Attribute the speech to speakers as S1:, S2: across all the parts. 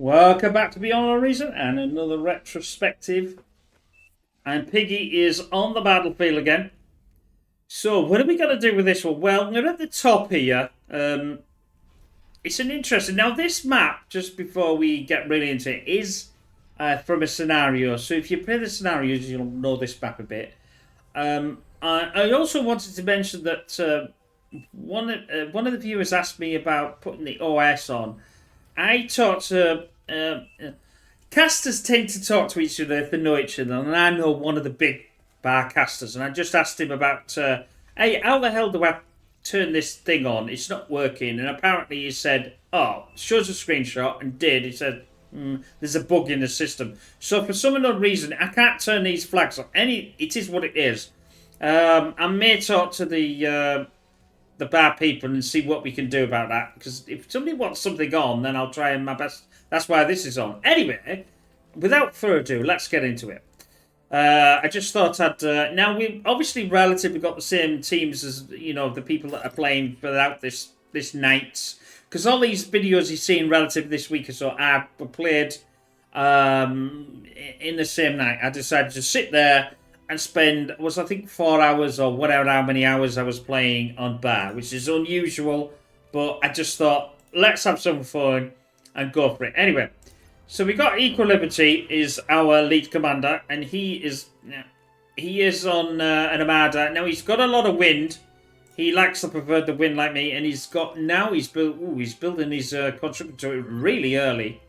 S1: Welcome back to Beyond Our Reason and another retrospective. And Piggy is on the battlefield again. So, what are we going to do with this one? Well, we're at the top here. It's an interesting... Now, this map, just before we get really into it, is from a scenario. So, if you play the scenarios, you'll know this map a bit. I also wanted to mention that one of the viewers asked me about putting the OS on. I talked to... casters tend to talk to each other if they know each other, and I know one of the big bar casters, and I just asked him about, hey, how the hell do I turn this thing on? It's not working. And apparently he said, oh, shows a screenshot, and did. He said, there's a bug in the system. So for some unknown reason, I can't turn these flags on. It is what it is. I may talk to the bar people and see what we can do about that, because if somebody wants something on, then I'll try my best. That's why this is on. Anyway, without further ado, let's get into it. I just thought I'd... now, we've obviously relatively got the same teams as, the people that are playing throughout this night. Because all these videos you've seen relatively this week or so are played in the same night. I decided to sit there and spend, I think 4 hours or whatever, how many hours I was playing on bar, which is unusual. But I just thought, let's have some fun and go for it. Anyway, so we got Equal Liberty is our lead commander, and he is on an Armada. Now he's got a lot of wind. He likes to prefer the wind like me, and he's building his construction turret really early.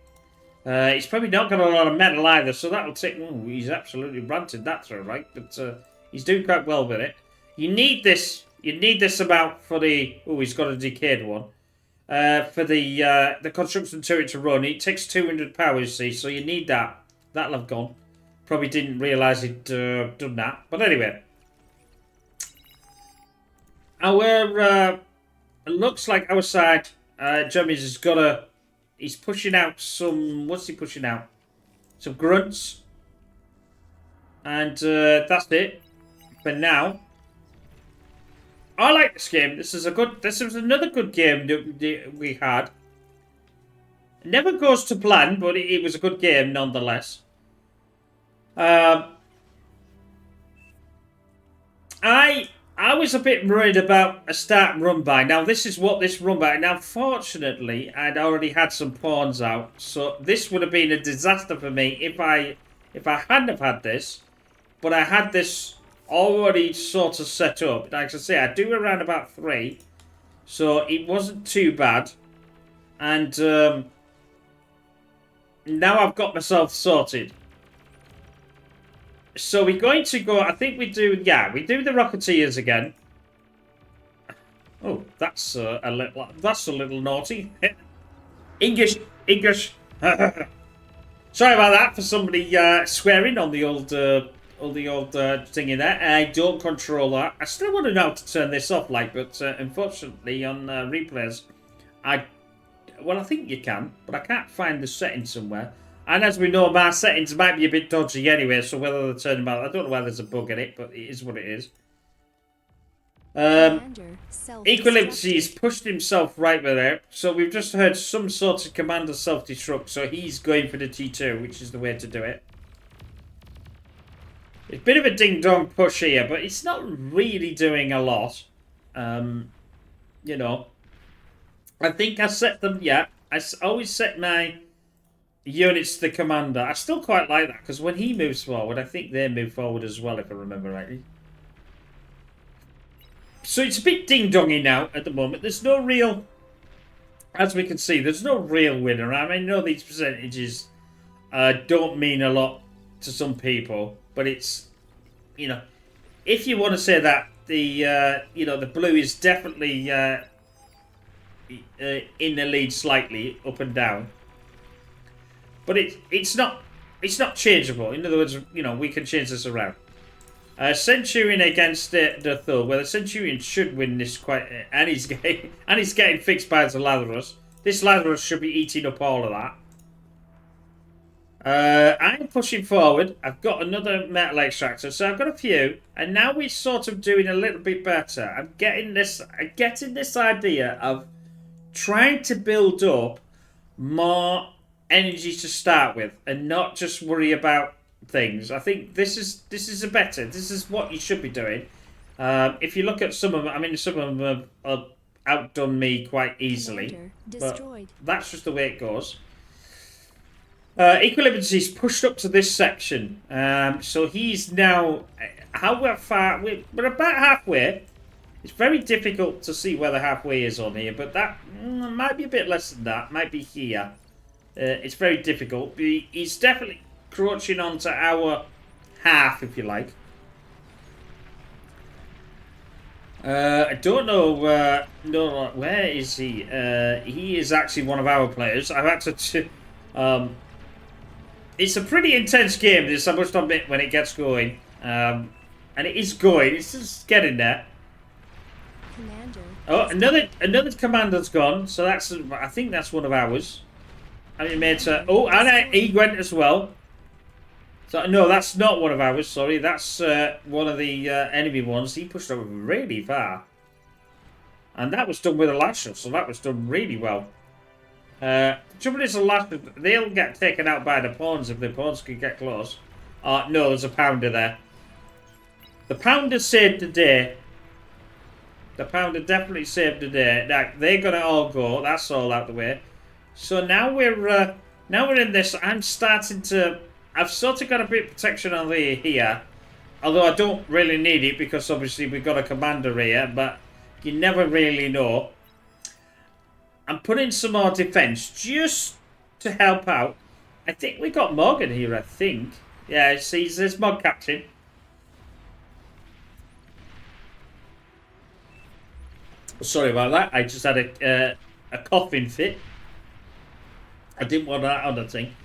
S1: He's probably not got a lot of metal either, so that'll take. He's absolutely ranted that through, right? But he's doing quite well with it. You need this. You need this about for the. He's got a decayed one. For the construction turret to run, it takes 200 power, you see, so you need that. That'll have gone. Probably didn't realise he'd done that. But anyway. Looks like our side, Jeremy's has got a... He's pushing out some... What's he pushing out? Some grunts. And that's it. For now. I like this game. This was another good game that we had. It never goes to plan, but it was a good game nonetheless. I was a bit worried about a start run by. Now this is what this run by. Now fortunately, I'd already had some pawns out, so this would have been a disaster for me if I hadn't have had this. But I had this already sort of set up. Like I say, I do around about 3. So it wasn't too bad. And now I've got myself sorted. So we're going to go, I think we do the Rocketeers again. Oh, that's a little naughty. English. Sorry about that for somebody swearing on the old thing in there. I don't control that. I still want to know how to turn this off, but unfortunately on replays, I think you can, but I can't find the settings somewhere. And as we know, my settings might be a bit dodgy anyway, so whether they're turning them out, I don't know whether there's a bug in it, but it is what it is. Equilibrity's pushed himself right with there, so we've just heard some sort of commander self-destruct, so he's going for the T2, which is the way to do it. It's a bit of a ding-dong push here, but it's not really doing a lot. I think I set them, I always set my units to the commander. I still quite like that, because when he moves forward, I think they move forward as well, if I remember rightly. So it's a bit ding-dongy now at the moment. There's no real, as we can see, there's no real winner. I mean, I know these percentages don't mean a lot to some people, but it's, if you want to say that the blue is definitely in the lead slightly, up and down. But it's not changeable. In other words, we can change this around. Centurion against the Thug. Well, the Centurion should win this quite, and he's getting fixed by the Lazarus. This Lazarus should be eating up all of that. I'm pushing forward. I've got another metal extractor, so I've got a few, and now we're sort of doing a little bit better. I'm getting this idea of trying to build up more energy to start with and not just worry about things. I think this is better. This is what you should be doing. If you look at some of them, I mean, some of them have outdone me quite easily. But that's just the way it goes. Equilibrity's pushed up to this section. So he's now... How far... We're about halfway. It's very difficult to see where the halfway is on here, but that might be a bit less than that. Might be here. It's very difficult. He's definitely crouching onto our half, if you like. I don't know. No, where is he? He is actually one of our players. I've had to. It's a pretty intense game. This, I must admit, when it gets going. And it is going. It's just getting there.
S2: Commander.
S1: Oh, another commander's gone. So that's. I think that's one of ours. I mean, made. Oh, and he went as well. So no, that's not one of ours. Sorry, that's one of the enemy ones. He pushed over really far, and that was done with a lasher. So that was done really well. The trouble is, a lasher, they'll get taken out by the pawns if the pawns can get close. No, there's a pounder there. The pounder saved the day. The pounder definitely saved the day. Now, they're gonna all go. That's all out the way. So now we're in this. I'm starting to. I've sort of got a bit of protection on here, although I don't really need it because obviously we've got a commander here, but you never really know. I'm putting some more defense just to help out. I think we got Morgan here. I think. Yeah, see, there's Mod Captain. Sorry about that. I just had a coughing fit. I didn't want that on the thing.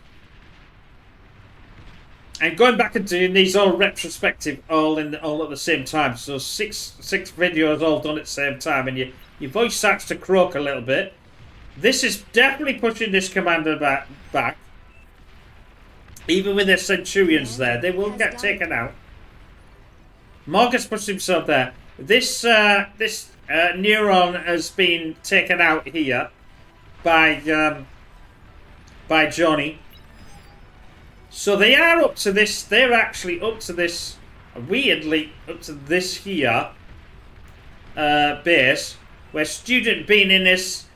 S1: And going back and doing these all retrospective, all at the same time. So six videos all done at the same time, and your voice starts to croak a little bit. This is definitely pushing this commander back. Even with their Centurions there, they will get taken out. Marcus pushed himself there. This Neuron has been taken out here by Johnny. So they are up to this. They're actually up to this. Weirdly, up to this here base, where Student been in this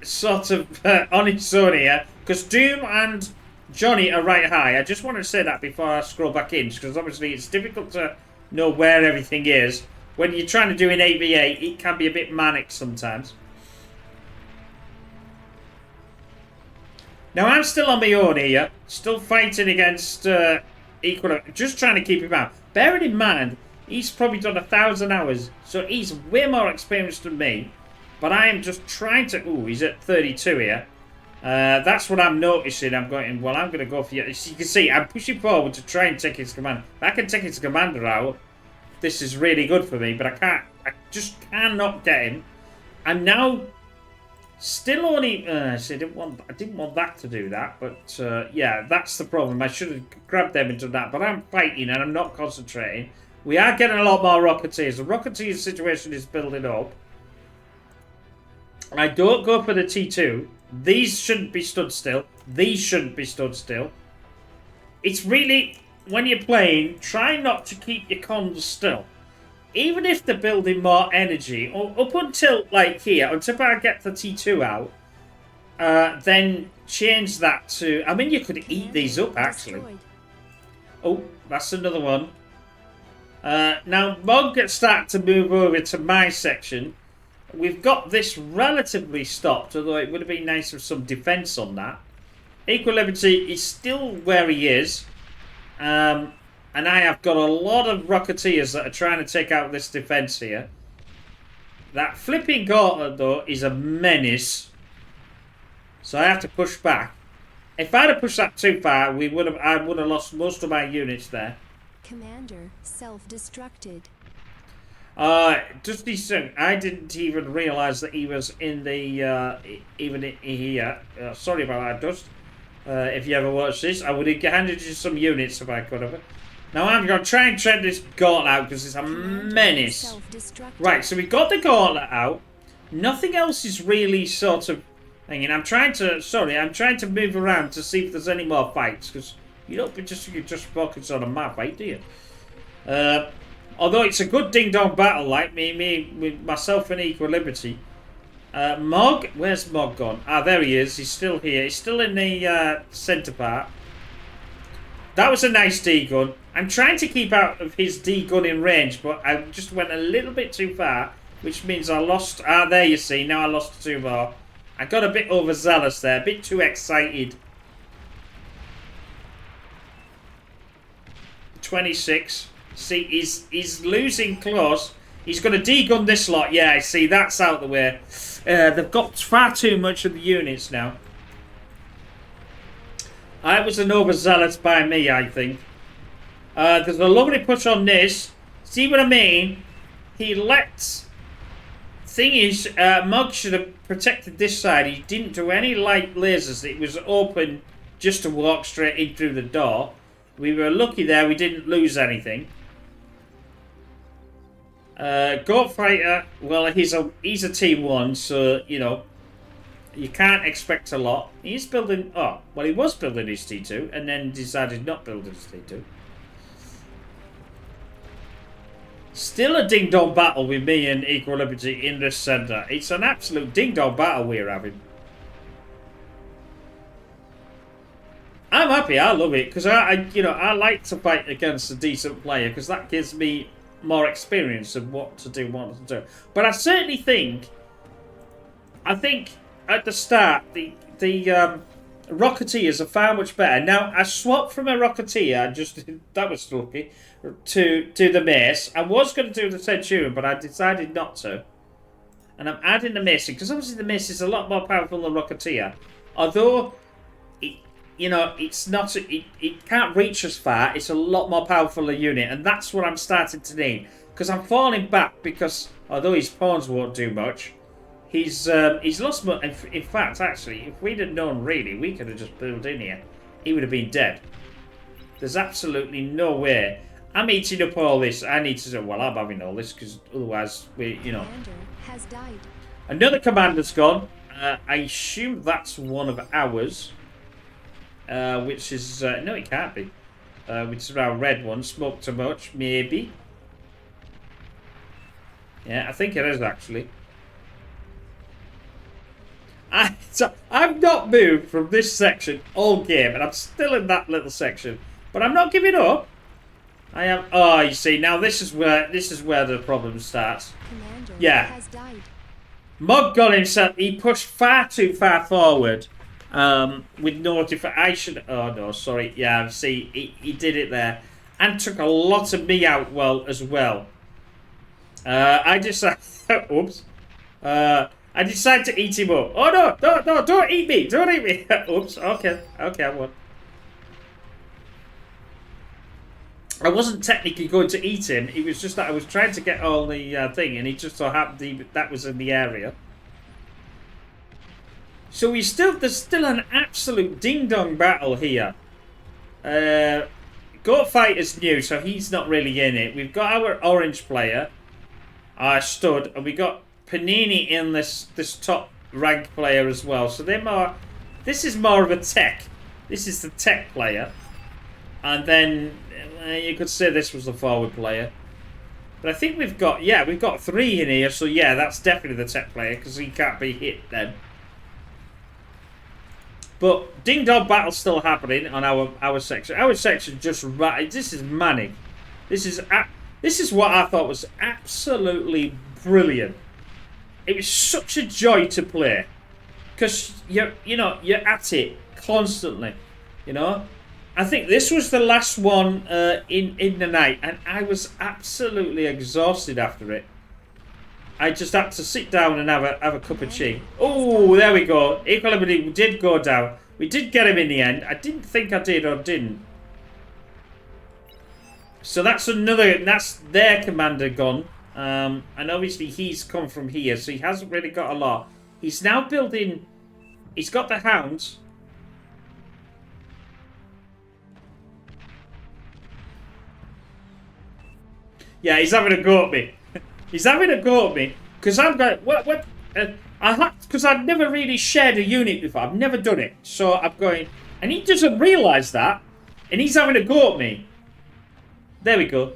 S1: sort of on its own here, because Doom and Johnny are right high. I just wanted to say that before I scroll back in, because obviously it's difficult to know where everything is. When you're trying to do an 8v8, it can be a bit manic sometimes. Now, I'm still on my own here. Still fighting against Equal. Just trying to keep him out. Bearing in mind, he's probably done 1,000 hours. So he's way more experienced than me. But I am just trying to... Ooh, he's at 32 here. That's what I'm noticing. I'm going... Well, I'm going to go for you. As you can see, I'm pushing forward to try and take his commander. If I can take his commander out, this is really good for me. But I can't... I just cannot get him. I'm now... Still only... I didn't want that to do that, but yeah, that's the problem. I should have grabbed them and done that, but I'm fighting and I'm not concentrating. We are getting a lot more Rocketeers. The Rocketeer situation is building up. I don't go for the T2. These shouldn't be stood still. These shouldn't be stood still. It's really, when you're playing, try not to keep your cons still. Even if they're building more energy, or up until, like here, until I get the T2 out, then change that to... I mean, you could eat these up, actually. Oh, that's another one. Now, Mog gets started to move over to my section. We've got this relatively stopped, although it would have been nice with some defense on that. Equilibrity is still where he is. And I have got a lot of Rocketeers that are trying to take out this defense here. That flipping gauntlet, though, is a menace. So I have to push back. If I'd have pushed that too far, I would have lost most of my units there.
S2: Commander self-destructed.
S1: Just decent. I didn't even realise that he was in the even here. Sorry about that, Dust. If you ever watched this, I would have handed you some units if I could have. Now I'm going to try and tread this gauntlet out because it's a menace. Right, so we got the gauntlet out. Nothing else is really sort of Hanging. I'm trying to move around to see if there's any more fights, because you don't just focus on a map, right, do you? Although it's a good ding-dong battle, like with myself and Equal Liberty. Mog? Where's Mog gone? Ah, there he is. He's still here. He's still in the centre part. That was a nice D-gun. I'm trying to keep out of his D-gun in range, but I just went a little bit too far, which means I lost... Ah, there you see. Now I lost 2 more. I got a bit overzealous there. A bit too excited. 26. See, he's losing close. He's going to D-gun this lot. Yeah, I see. That's out the way. They've got far too much of the units now. I was an overzealous by me, I think. There's a lovely push on this. See what I mean? He let... Thing is, Mog should have protected this side. He didn't do any light lasers. It was open just to walk straight in through the door. We were lucky there. We didn't lose anything. Goat Fighter, well, he's a team 1, so, you know, you can't expect a lot. He's building... Oh, well, he was building his T2 and then decided not to build his T2. Still a ding-dong battle with me and Equal Liberty in this centre. It's an absolute ding-dong battle we're having. I'm happy. I love it because I like to fight against a decent player because that gives me more experience of what to do, what to do. But I certainly think, at the start the Rocketeers are far much better. Now I swapped from a Rocketeer, that was lucky, to the Mace. I was going to do the Centurion, but I decided not to. And I'm adding the Mace because obviously the Mace is a lot more powerful than Rocketeer. Although it's not, it can't reach as far. It's a lot more powerful a unit, and that's what I'm starting to need. Because I'm falling back because although his pawns won't do much, he's lost much. In fact, actually, if we'd have known really, we could have just built in here. He would have been dead. There's absolutely no way. I'm eating up all this. I need to say, well, I'm having all this because otherwise
S2: Commander has died.
S1: Another commander's gone. I assume that's one of ours. Which is... no, it can't be. Which is our red one. Smoke too much, maybe. Yeah, I think it is, actually. I've not moved from this section all game, and I'm still in that little section. But I'm not giving up. I am... Oh, you see, now this is where the problem starts.
S2: Commander has died.
S1: Mog got himself... He pushed far too far forward. With no notification. Oh no, sorry. Yeah, see, he did it there, and took a lot of me out as well. I decided. Oops. I decided to eat him up. Oh no, don't eat me, don't eat me. Oops. Okay, I won. I wasn't technically going to eat him. It was just that I was trying to get all the thing, and he just so happened that was in the area. So there's still an absolute ding-dong battle here. Goat Fighter's new, so he's not really in it. We've got our orange player, Stud, and we got Panini in this top rank player as well. So this is more of a tech. This is the tech player. And then you could say this was the forward player. But I think we've got 3 in here, so yeah, that's definitely the tech player because he can't be hit then. But Ding Dong battle's still happening on our section. Our section just this is manic. This is what I thought was absolutely brilliant. It was such a joy to play because you're at it constantly. I think this was the last one in the night, and I was absolutely exhausted after it. I just had to sit down and have a cup of tea. Oh, there we go. Equilibrium did go down. We did get him in the end. I didn't think I did or didn't. So that's their commander gone. And obviously he's come from here, so he hasn't really got a lot. He's now building... He's got the hounds. Yeah, he's having a go at me. He's having a go at me because I'm going. What? I had, because I'd never really shared a unit before. I've never done it. So I'm going, and he doesn't realise that. And he's having a go at me. There we go.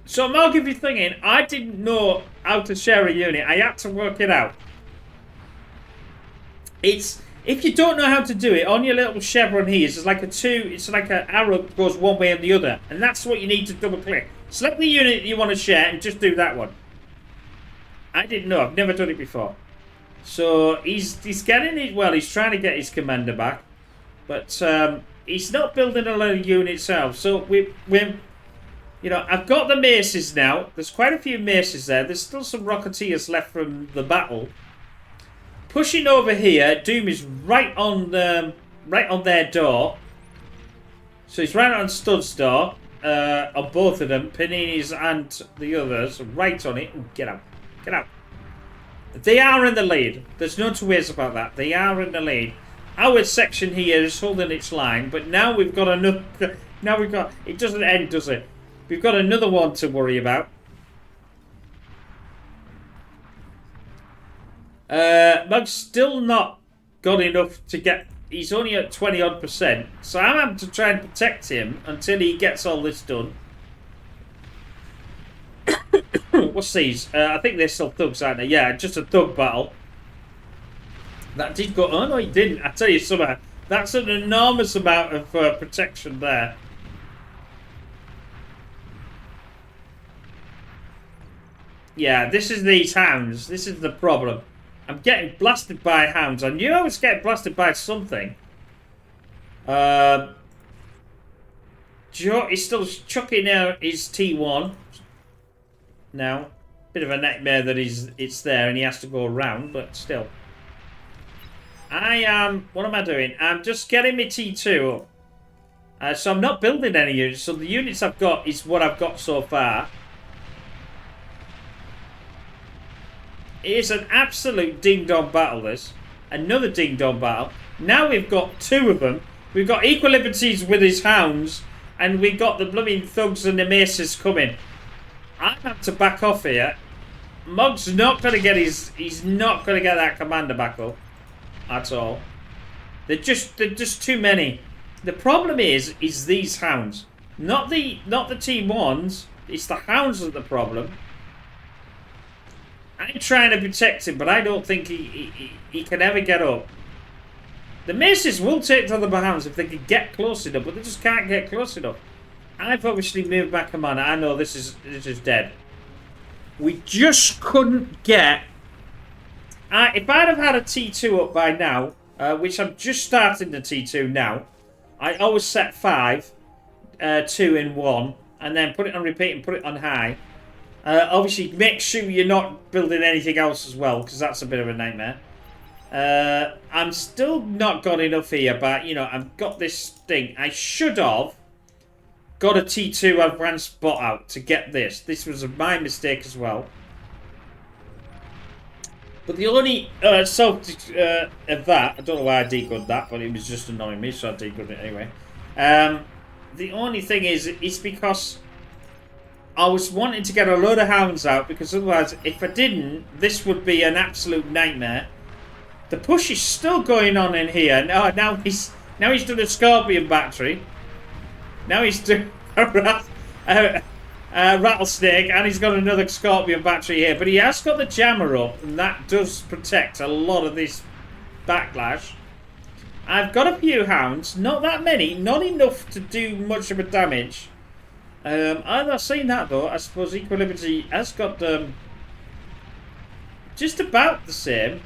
S1: So Mark, if you're thinking, I didn't know how to share a unit. I had to work it out. It's, if you don't know how to do it, on your little chevron here, it's like an arrow that goes one way and the other. And that's what you need to double click. Select the unit you want to share and just do that one. I didn't know. I've never done it before. So he's getting it. Well, he's trying to get his commander back, but he's not building a lot of units out. So we you know, I've got the maces now. There's quite a few maces there. There's still some rocketeers left from the battle. Pushing over here, Doom is right on their door. So he's right on Stud's door, on both of them, Panini's and the others, right on it. Ooh, get out, get out. They are in the lead. There's no two ways about that. They are in the lead. Our section here is holding its line, but now we've got another. Now we've got. It doesn't end, does it? We've got another one to worry about. Mug's still not got enough to get. He's only at 20-odd%. So I'm having to try and protect him until he gets all this done. What's these? I think they're still thugs, aren't they? Yeah, just a thug battle. That did go. Oh no, he didn't. I tell you something. That's an enormous amount of protection there. Yeah, this is these hounds. This is the problem. I'm getting blasted by hounds. I knew I was getting blasted by something. Joe is still chucking out his T1. Now, bit of a nightmare that it's there and he has to go around, but still. I am. What am I doing? I'm just getting my T2 up. So I'm not building any units. So the units I've got is what I've got so far. It is an absolute ding-dong battle, this. Another ding-dong battle. Now we've got two of them. We've got equal liberties with his hounds. And we've got the blooming thugs and the maces coming. I have to back off here. Mug's not going to get his... He's not going to get that commander back up. At all. They're just too many. The problem is these hounds. Not the T1s. It's the hounds that are the problem. I'm trying to protect him, but I don't think he can ever get up. The maces will take to the hounds if they can get close enough, but they just can't get close enough. I've obviously moved back a man. I know this is dead. We just couldn't get. If I'd have had a T2 up by now, which I'm just starting the T2 now, I always set 5, 2 in 1, and then put it on repeat and put it on high. Obviously, make sure you're not building anything else as well, because that's a bit of a nightmare. I'm still not got enough here, but, you know, I've got this thing. I should have got a T2 advanced bot out to get this. This was my mistake as well. But the only result of that, I don't know why I decoed that, but it was just annoying me, so I decoed it anyway. The only thing is, it's because I was wanting to get a load of hounds out, because otherwise, if I didn't, this would be an absolute nightmare. The push is still going on in here. Now he's done a Scorpion battery. Now he's doing a rattlesnake, and he's got another Scorpion battery here. But he has got the jammer up, and that does protect a lot of this backlash. I've got a few hounds, not that many, not enough to do much of a damage. I'm not saying that though. I suppose Equal Liberty has got just about the same.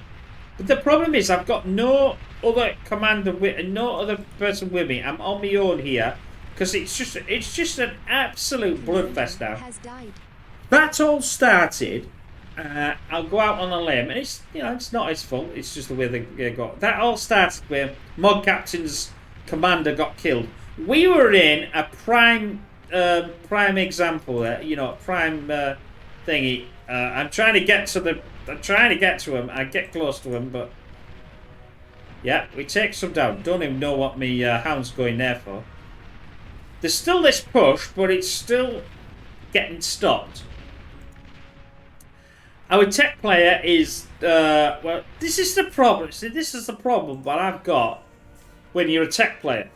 S1: But the problem is I've got no other commander with, no other person with me. I'm on my own here because it's just an absolute bloodfest now. That all started. I'll go out on a limb, and it's not his fault. It's just the way they got. That all started where Mod Captain's commander got killed. We were in a prime example there, prime thingy. I'm trying to get to him. I get close to him, but yeah, we take some down. Don't even know what me hound's going there for. There's still this push, but it's still getting stopped. Our tech player is, well, this is the problem. See, this is the problem that I've got when you're a tech player.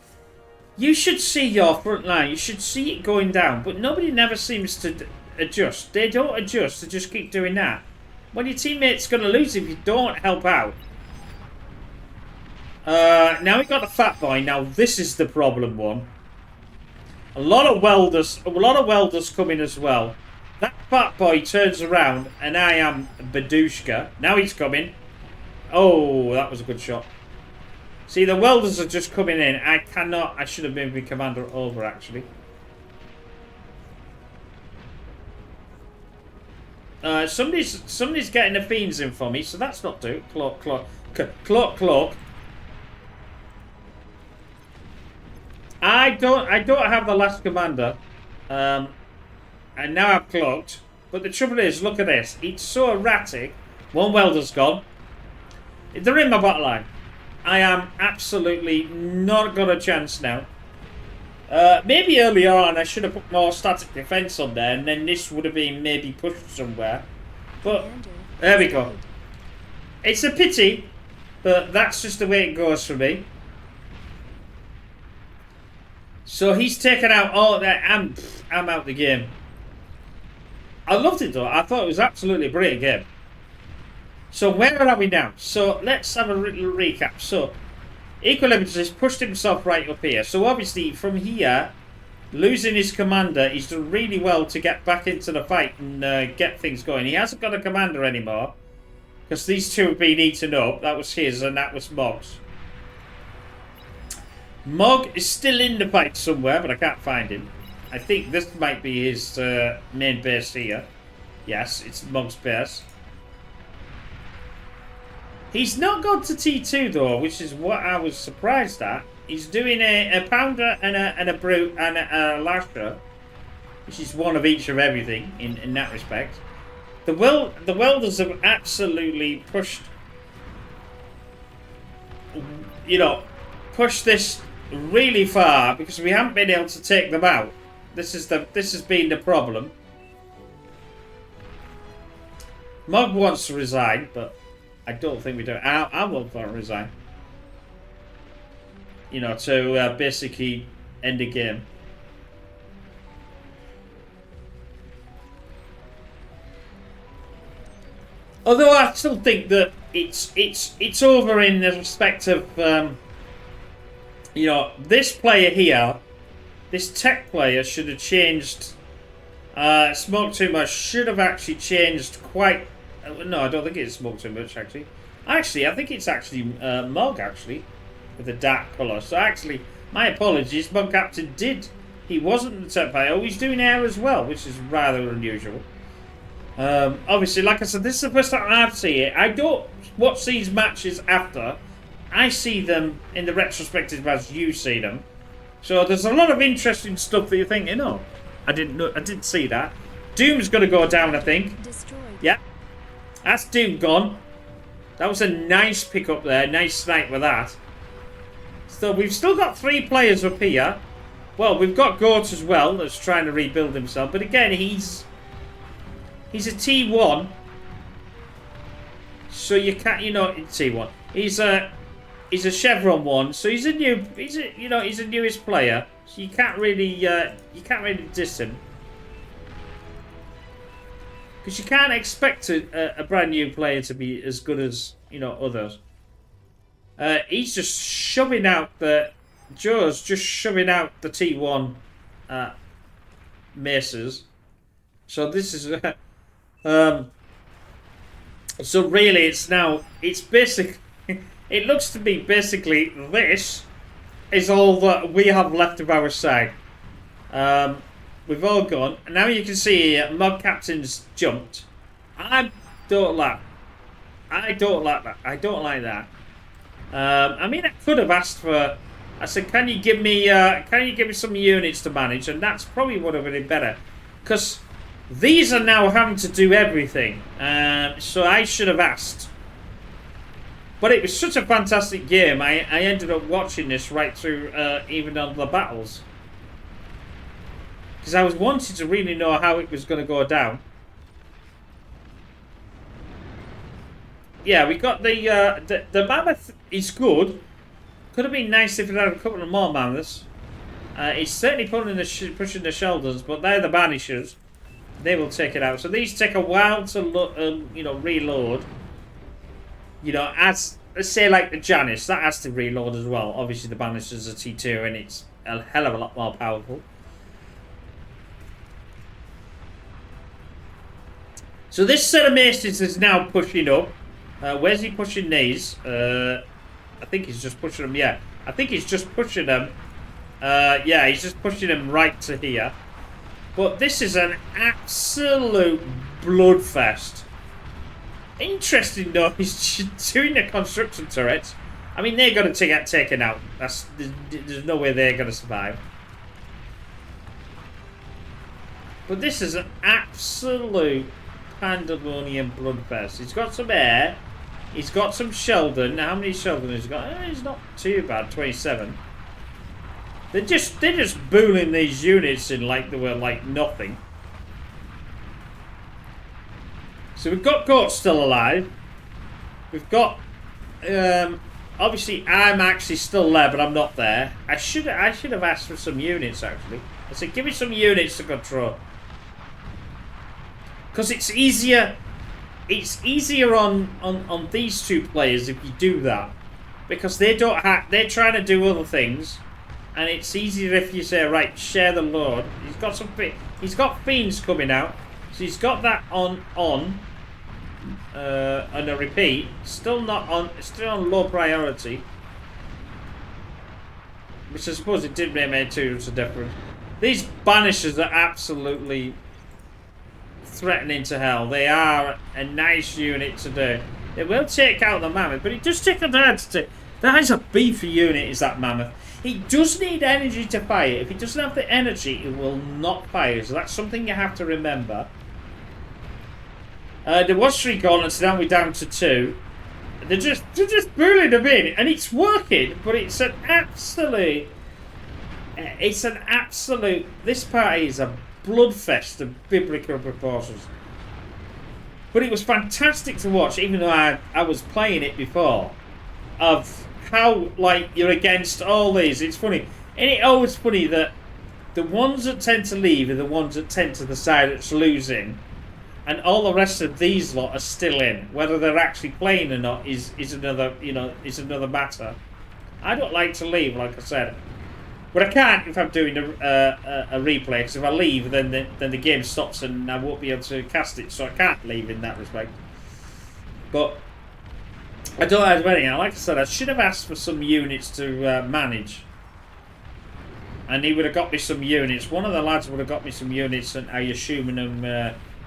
S1: You should see your front line. You should see it going down. But nobody never seems to adjust. They don't adjust. They just keep doing that. Well, your teammate's going to lose if you don't help out. Now we got the fat boy. Now this is the problem one. A lot of welders coming as well. That fat boy turns around and I am Badushka. Now he's coming. Oh, that was a good shot. See, the welders are just coming in. I should have moved my commander over actually. Somebody's getting the fiends in for me, so that's not do. Clock. I don't have the last commander. And now I've cloaked. But the trouble is, look at this. It's so erratic. One welder's gone. They're in my battle line. I am absolutely not got a chance now. Maybe earlier on I should have put more static defense on there, and then this would have been maybe pushed somewhere. But there we go. It's a pity, but that's just the way it goes for me. So he's taken out all that. I'm out the game. I loved it though. I thought it was absolutely a brilliant game. So where are we now? So let's have a little recap. So Equilibrium has pushed himself right up here. So obviously from here, losing his commander, he's done really well to get back into the fight and get things going. He hasn't got a commander anymore because these two have been eaten up. That was his and that was Mog's. Mog is still in the fight somewhere, but I can't find him. I think this might be his main base here. Yes, it's Mog's base. He's not gone to T2 though, which is what I was surprised at. He's doing a pounder and a brute and a lasher, which is one of each of everything in that respect. The welders have absolutely pushed, pushed this really far because we haven't been able to take them out. This has been the problem. Mog wants to resign, but I don't think we do. I won't want to resign. To basically end the game. Although I still think that it's over in the respect of this player here, this tech player should have changed. Smoke Too Much should have actually changed quite. No, I don't think it's Smoke Too Much actually. Actually, I think it's actually Mog actually with a dark colour. So actually, my apologies. Mog Captain did. He wasn't the tech player. He's doing air as well, which is rather unusual. Obviously, like I said, this is the first time I've seen it. I don't watch these matches after. I see them in the retrospective as you see them. So there's a lot of interesting stuff that you're thinking, oh, I didn't see that. Doom's gonna go down, I think.
S2: Destroyed.
S1: Yeah. That's Doom gone. That was a nice pickup there. Nice snipe with that. So we've still got 3 players up here. Well, we've got Gort as well that's trying to rebuild himself. But again, he's a T1. So you can't, T1. He's a Chevron 1. So he's a newest player. So you can't really diss him. Because you can't expect a brand new player to be as good as, others. He's just shoving out Joe's just shoving out the T1 maces. So this is... so really it's basic... It looks to me basically this is all that we have left of our side. We've all gone. And now you can see here, Mod Captain's jumped. I don't like that. I don't like that. I mean, I could have asked for... I said, can you give me some units to manage? And that's probably would have been better. Because these are now having to do everything. So I should have asked. But it was such a fantastic game. I ended up watching this right through even on the battles. Because I was wanting to really know how it was going to go down. Yeah, we got the mammoth is good. Could have been nice if it had a couple of more mammoths. It's certainly pushing the shoulders, but they're the banishers. They will take it out. So these take a while to reload. As let's say like the Janus, that has to reload as well. Obviously the banishers are T2 and it's a hell of a lot more powerful. So this set of maces is now pushing up. Where's he pushing these? I think he's just pushing them, yeah. I think he's just pushing them. Yeah, he's just pushing them right to here. But this is an absolute bloodfest. Interesting though, he's doing the construction turrets. I mean, they're going to get taken out. There's no way they're going to survive. But this is an absolute pandemonium bloodfest. He's got some air. He's got some Sheldon. Now, how many Sheldon has he got? He's not too bad. 27. They're just booling these units in like they were like nothing. So we've got Goat still alive. We've got obviously I'm actually still there, but I'm not there. I should have asked for some units actually. I said give me some units to control. Because it's easier on these two players if you do that. Because they don't have, they're trying to do other things. And it's easier if you say, right, share the load. He's got fiends coming out. So he's got that on a repeat. Still on low priority. Which I suppose it did make too much difference. These banishers are absolutely threatening to hell. They are a nice unit to do. It will take out the mammoth, but it does take a dad to take. That is a beefy unit, is that mammoth. He does need energy to fire. If he doesn't have the energy, he will not fire. So that's something you have to remember. There was 3 gauntlets, now we're down to 2. They're just bullying them in, and it's working, but it's an absolute. This party is a bloodfest of biblical proportions. But it was fantastic to watch, even though I was playing it before, of how like you're against all these. It's funny. Isn't it always funny that the ones that tend to leave are the ones that tend to the side that's losing, and all the rest of these lot are still in. Whether they're actually playing or not is another another matter. I don't like to leave, like I said. But I can't if I'm doing a replay, because if I leave, then the game stops and I won't be able to cast it, so I can't leave in that respect. But I don't have anything. Like I said, I should have asked for some units to manage. And he would have got me some units. One of the lads would have got me some units, and I assume them.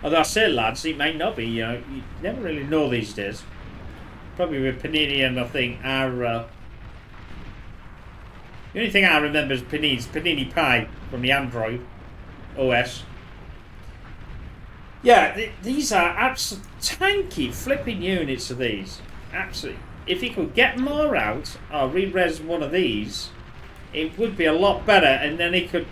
S1: Although I say lads, it might not be. You never really know these days. Probably with Panini and I think our. The only thing I remember is Panini Pie from the Android OS. Yeah, these are absolute tanky flipping units of these. Absolutely. If he could get more out or re-res one of these, it would be a lot better. And then he could,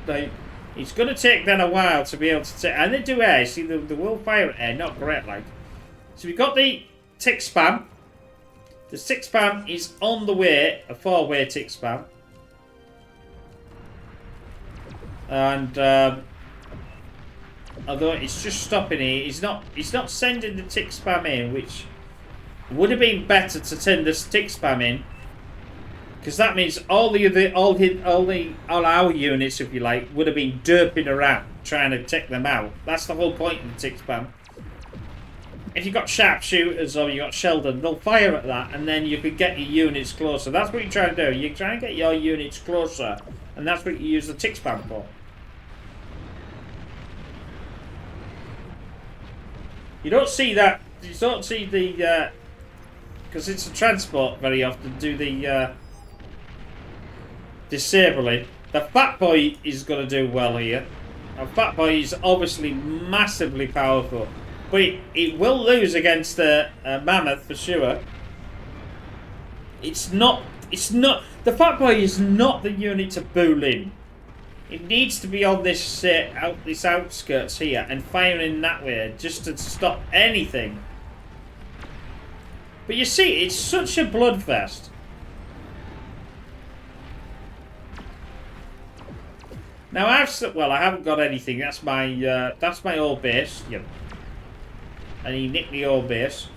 S1: like, it's going to take then a while to be able to take. And they do air. See, the will fire at air, not great like. So we've got the tick spam. The tick spam is on the way, a 4-way tick spam. And although it's just stopping here, he's not sending the tick spam in, which would have been better to send the tick spam in, because that means all our units, if you like, would have been derping around trying to take them out. That's the whole point of the tick spam. If you've got sharpshooters or you've got Sheldon, they'll fire at that, and then you could get your units closer. That's what you're trying to do. You're trying to get your units closer, and that's what you use the tick spam for. You don't see that. You don't see the because it's a transport very often. Do the disabling. The Fat Boy is going to do well here. The Fat Boy is obviously massively powerful, but it will lose against the Mammoth for sure. It's not. The Fat Boy is not the unit to bull in. It needs to be on this this outskirts here and firing that way just to stop anything. But you see, it's such a bloodfest. Now I haven't got anything. That's my old base. Yep. And he nicked the old base.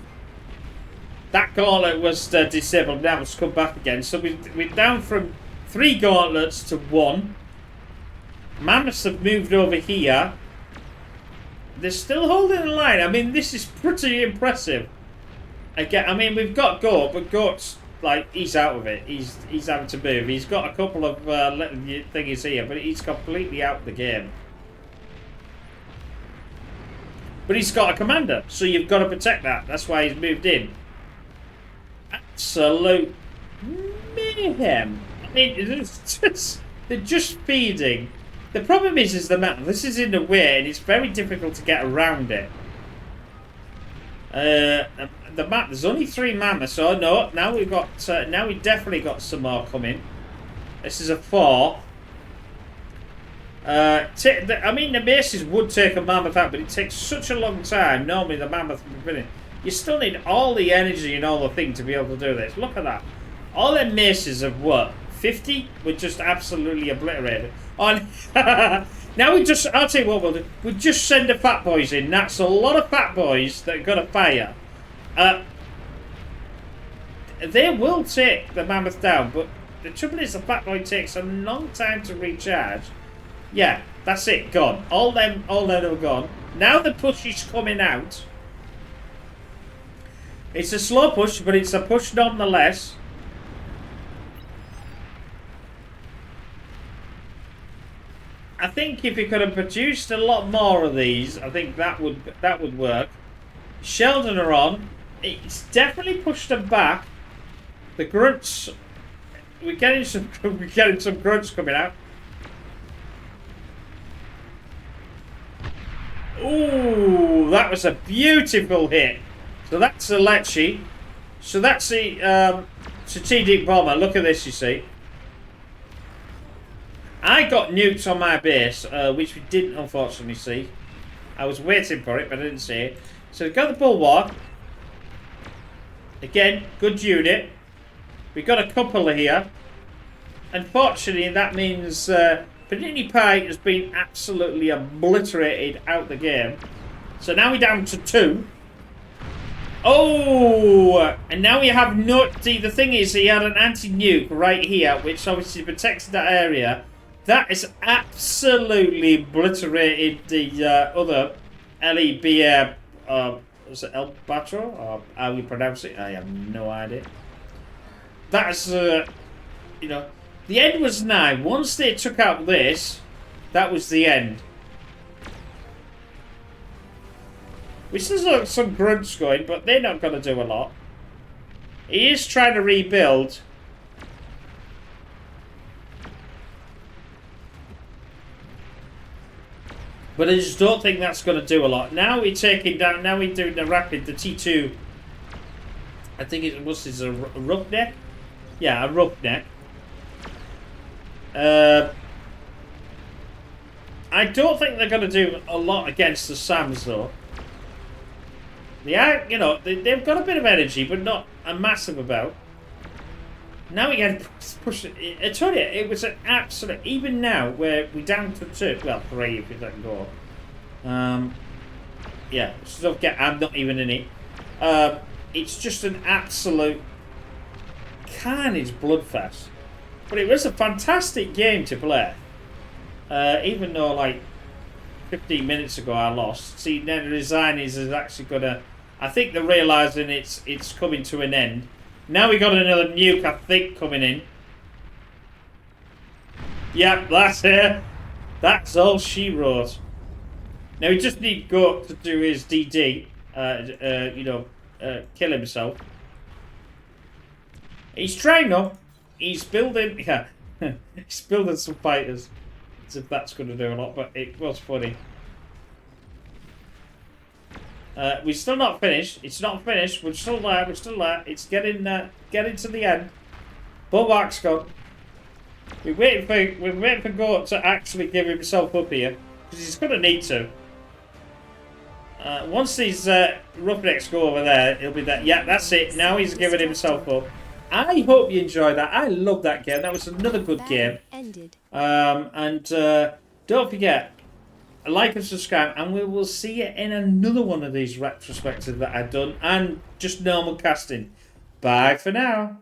S1: That gauntlet was disabled. Now it's come back again. So we're down from 3 gauntlets to 1. Mammoths have moved over here. They're still holding the line. I mean, this is pretty impressive. Again, I mean, we've got Goat, but Goat's like, he's out of it. He's having to move. He's got a couple of thingies here, but he's completely out of the game. But he's got a commander, so you've got to protect that. That's why he's moved in. Absolute mayhem. I mean, they're just feeding. The problem is the map. This is in the way, and it's very difficult to get around it. The map. There's only 3 mammoths. So no, now we've got. Now we definitely got some more coming. This is a 4. I mean, the bases would take a mammoth out, but it takes such a long time. Normally, the mammoth would be finished. You still need all the energy and all the thing to be able to do this. Look at that. All their maces of what? 50? We're just absolutely obliterated. On now we just. I'll tell you what we'll do. We just send the fat boys in. That's a lot of fat boys that are gonna fire. They will take the mammoth down, but the trouble is the fat boy takes a long time to recharge. Yeah, that's it. Gone. All them are gone. Now the push is coming out. It's a slow push, but it's a push nonetheless. I think if you could have produced a lot more of these, I think that would work. Sheldon are on. It's definitely pushed them back. The grunts. We're getting some grunts coming out. Ooh, that was a beautiful hit. So that's a Lecce. So that's the strategic bomber. Look at this, you see. I got nukes on my base, which we didn't unfortunately see. I was waiting for it, but I didn't see it. So we've got the Bulwark. Again, good unit. We've got a couple here. Unfortunately, that means Panini Pie has been absolutely obliterated out the game. So now we're down to 2. Oh! And now we have no... See, the thing is, he had an anti-nuke right here, which obviously protects that area. That has absolutely obliterated the other LEB... was it El Batro? Or how you pronounce it? I have no idea. That's, you know... The end was nigh. Once they took out this, that was the end. We still got some grunts going, but they're not going to do a lot. He is trying to rebuild. But I just don't think that's going to do a lot. Now we're taking down, now we're doing the rapid, the T2. I think it was a roughneck. Yeah, a roughneck. I don't think they're going to do a lot against the Sams, though. They are, you know, they've got a bit of energy, but not a massive amount. Now we get push it. I told you, it was an absolute. Even now, where we're down to 2, well, 3 if you let go. Yeah, still get. I'm not even in it. It's just an absolute carnage bloodfest. But it was a fantastic game to play. Even though, like, 15 minutes ago I lost. See, now the Resignis is actually gonna... I think they're realising it's coming to an end. Now we got another nuke, I think, coming in. Yep, that's it. That's all she wrote. Now we just need Goat to do his DD. You know, kill himself. He's trying though. He's building... Yeah. He's building some fighters. As if that's going to do a lot, but it was funny. We're still not finished. It's not finished. We're still there. We're still there. It's getting to the end. Bulwark's gone. We're waiting for Goat to actually give himself up here. Because he's going to need to. Once these roughnecks go over there, he'll be there. Yeah, that's it. Now he's giving himself up. I hope you enjoyed that. I love that game. That was another good game. Don't forget, like and subscribe, and we will see you in another one of these retrospectives that I've done, and just normal casting. Bye for now.